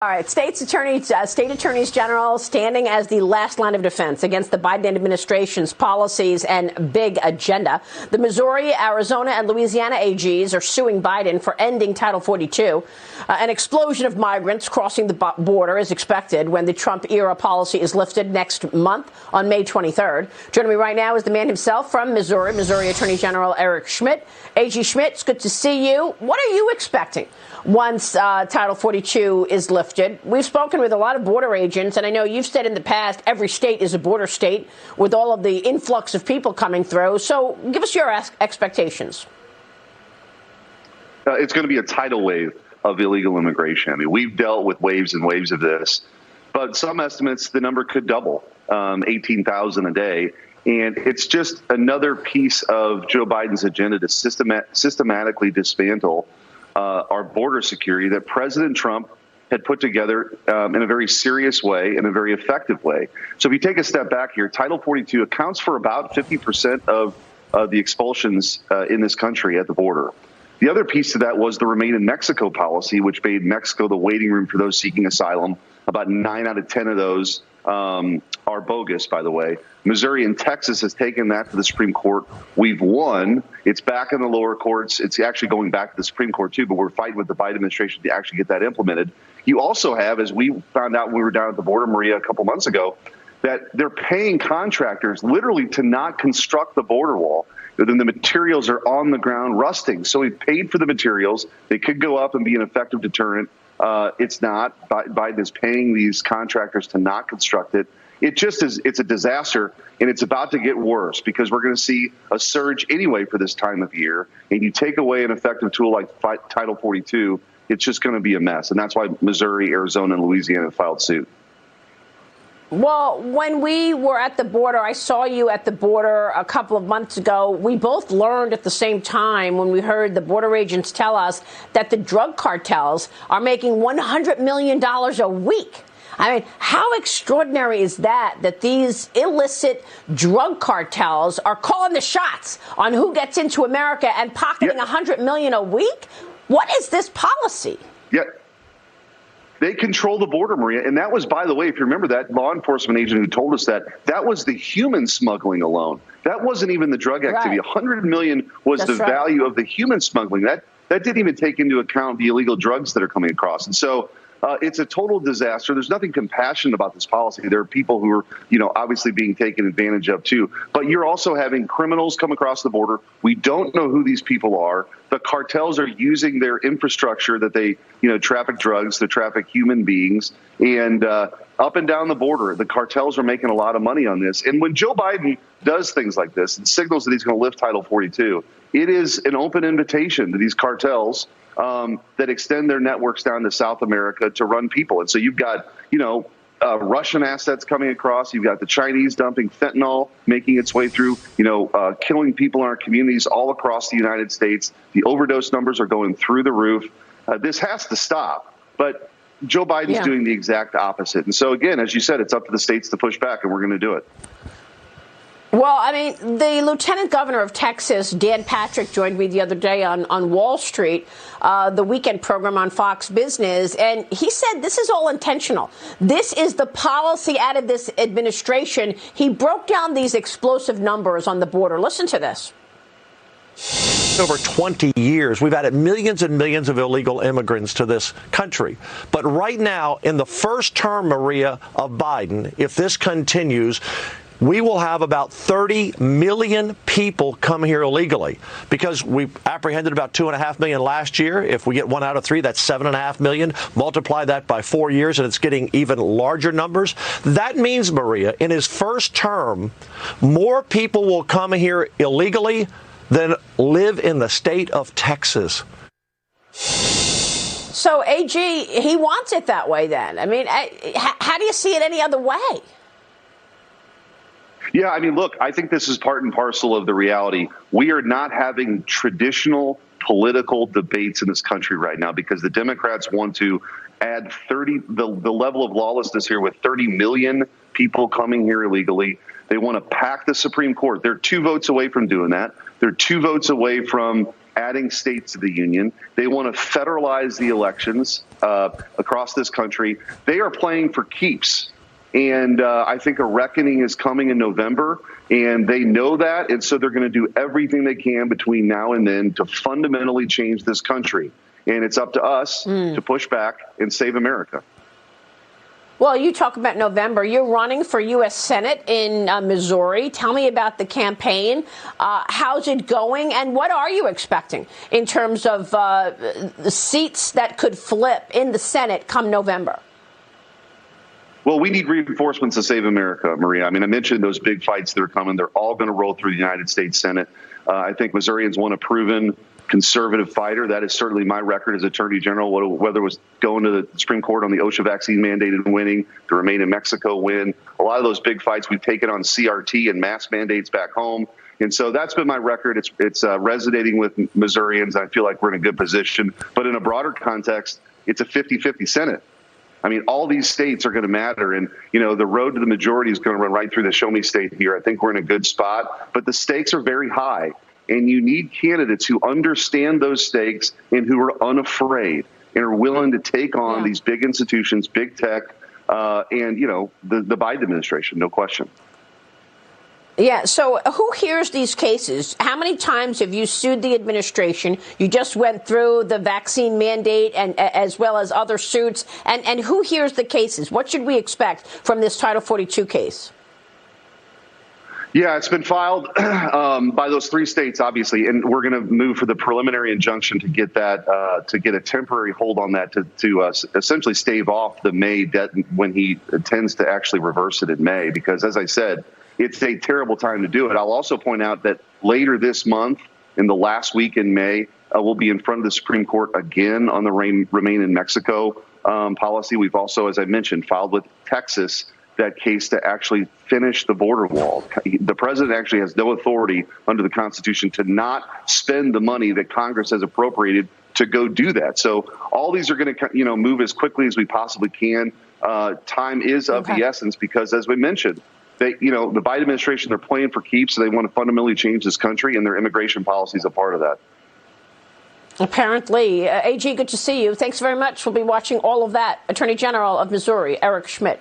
All right, state attorneys general standing as the last line of defense against the Biden administration's policies and big agenda. The Missouri, Arizona, and Louisiana AGs are suing Biden for ending Title 42. An explosion of migrants crossing the border is expected when the Trump-era policy is lifted next month on May 23rd. Joining me right now is the man himself from Missouri Attorney General Eric Schmitt. AG Schmitt, it's good to see you. What are you expecting once Title 42 is lifted? We've spoken with a lot of border agents, and I know you've said in the past every state is a border state with all of the influx of people coming through. So give us your expectations. It's going to be a tidal wave of illegal immigration. I mean, we've dealt with waves and waves of this, but some estimates the number could double, 18,000 a day. And it's just another piece of Joe Biden's agenda to systematically dismantle our border security that President Trump had put together in a very serious way, in a very effective way. So if you take a step back here, Title 42 accounts for about 50% of the expulsions in this country at the border. The other piece of that was the Remain in Mexico policy, which made Mexico the waiting room for those seeking asylum. About 9 out of 10 of those are bogus, by the way. Missouri and Texas has taken that to the Supreme Court. We've won. It's back in the lower courts. It's actually going back to the Supreme Court, too, but we're fighting with the Biden administration to actually get that implemented. You also have, as we found out when we were down at the border, Maria, a couple months ago, that they're paying contractors literally to not construct the border wall. Then the materials are on the ground rusting. So we paid for the materials. They could go up and be an effective deterrent. It's not. Biden is paying these contractors to not construct it. It just is. It's a disaster, and it's about to get worse because we're going to see a surge anyway for this time of year. And you take away an effective tool like Title 42, it's just going to be a mess. And that's why Missouri, Arizona, and Louisiana filed suit. Well, when we were at the border, I saw you at the border a couple of months ago. We both learned at the same time when we heard the border agents tell us that the drug cartels are making $100 million a week. I mean, how extraordinary is that these illicit drug cartels are calling the shots on who gets into America and pocketing $100 million a week? What is this policy? Yeah. They control the border, Maria. And that was, by the way, if you remember that law enforcement agent who told us that was the human smuggling alone. That wasn't even the drug activity. Right. $100 million was the value of the human smuggling. That didn't even take into account the illegal drugs that are coming across. And so it's a total disaster. There's nothing compassionate about this policy. There are people who are, obviously being taken advantage of, too. But you're also having criminals come across the border. We don't know who these people are. The cartels are using their infrastructure that they, traffic drugs, they traffic human beings. And up and down the border, the cartels are making a lot of money on this. And when Joe Biden does things like this and signals that he's going to lift Title 42, it is an open invitation to these cartels that extend their networks down to South America to run people. And so you've got, Russian assets coming across. You've got the Chinese dumping fentanyl, making its way through, killing people in our communities all across the United States. The overdose numbers are going through the roof. This has to stop. But Joe Biden's doing the exact opposite. And so, again, as you said, it's up to the states to push back, and we're going to do it. Well, I mean, the lieutenant governor of Texas, Dan Patrick, joined me the other day on Wall Street, the weekend program on Fox Business, and he said this is all intentional. This is the policy out of this administration. He broke down these explosive numbers on the border. Listen to this. Over 20 years, we've added millions and millions of illegal immigrants to this country. But right now, in the first term, Maria, of Biden, if this continues, we will have about 30 million people come here illegally because we apprehended about 2.5 million last year. If we get 1 out of 3, that's 7.5 million. Multiply that by 4 years, and it's getting even larger numbers. That means, Maria, in his first term, more people will come here illegally than live in the state of Texas. So, AG, he wants it that way then. I mean, how do you see it any other way? Yeah, I mean, look, I think this is part and parcel of the reality. We are not having traditional political debates in this country right now because the Democrats want to add the level of lawlessness here with 30 million people coming here illegally. They want to pack the Supreme Court. They're 2 votes away from doing that. They're 2 votes away from adding states to the union. They want to federalize the elections across this country. They are playing for keeps. And I think a reckoning is coming in November, and they know that. And so they're going to do everything they can between now and then to fundamentally change this country. And it's up to us to push back and save America. Well, you talk about November. You're running for U.S. Senate in Missouri. Tell me about the campaign. How's it going? And what are you expecting in terms of the seats that could flip in the Senate come November? Well, we need reinforcements to save America, Maria. I mean, I mentioned those big fights that are coming. They're all going to roll through the United States Senate. I think Missourians want a proven conservative fighter. That is certainly my record as Attorney General, whether it was going to the Supreme Court on the OSHA vaccine mandate and winning, the Remain in Mexico win. A lot of those big fights we've taken on CRT and mask mandates back home. And so that's been my record. It's resonating with Missourians. I feel like we're in a good position. But in a broader context, it's a 50-50 Senate. I mean, all these states are going to matter. And, you know, the road to the majority is going to run right through the show me state here. I think we're in a good spot. But the stakes are very high. And you need candidates who understand those stakes and who are unafraid and are willing to take on these big institutions, big tech, and, you know, the Biden administration, no question. Yeah. So who hears these cases? How many times have you sued the administration? You just went through the vaccine mandate and as well as other suits. And who hears the cases? What should we expect from this Title 42 case? Yeah, it's been filed by those three states, obviously, and we're going to move for the preliminary injunction to get that to get a temporary hold on that to essentially stave off the May debt when he intends to actually reverse it in May. Because, as I said, it's a terrible time to do it. I'll also point out that later this month, in the last week in May, we'll be in front of the Supreme Court again on the Remain in Mexico policy. We've also, as I mentioned, filed with Texas that case to actually finish the border wall. The president actually has no authority under the Constitution to not spend the money that Congress has appropriated to go do that. So all these are going to, you know, move as quickly as we possibly can. Time is of the essence because, as we mentioned, you know, the Biden administration, they're playing for keeps. So they want to fundamentally change this country, and their immigration policy is a part of that. Apparently. AG, good to see you. Thanks very much. We'll be watching all of that. Attorney General of Missouri, Eric Schmitt.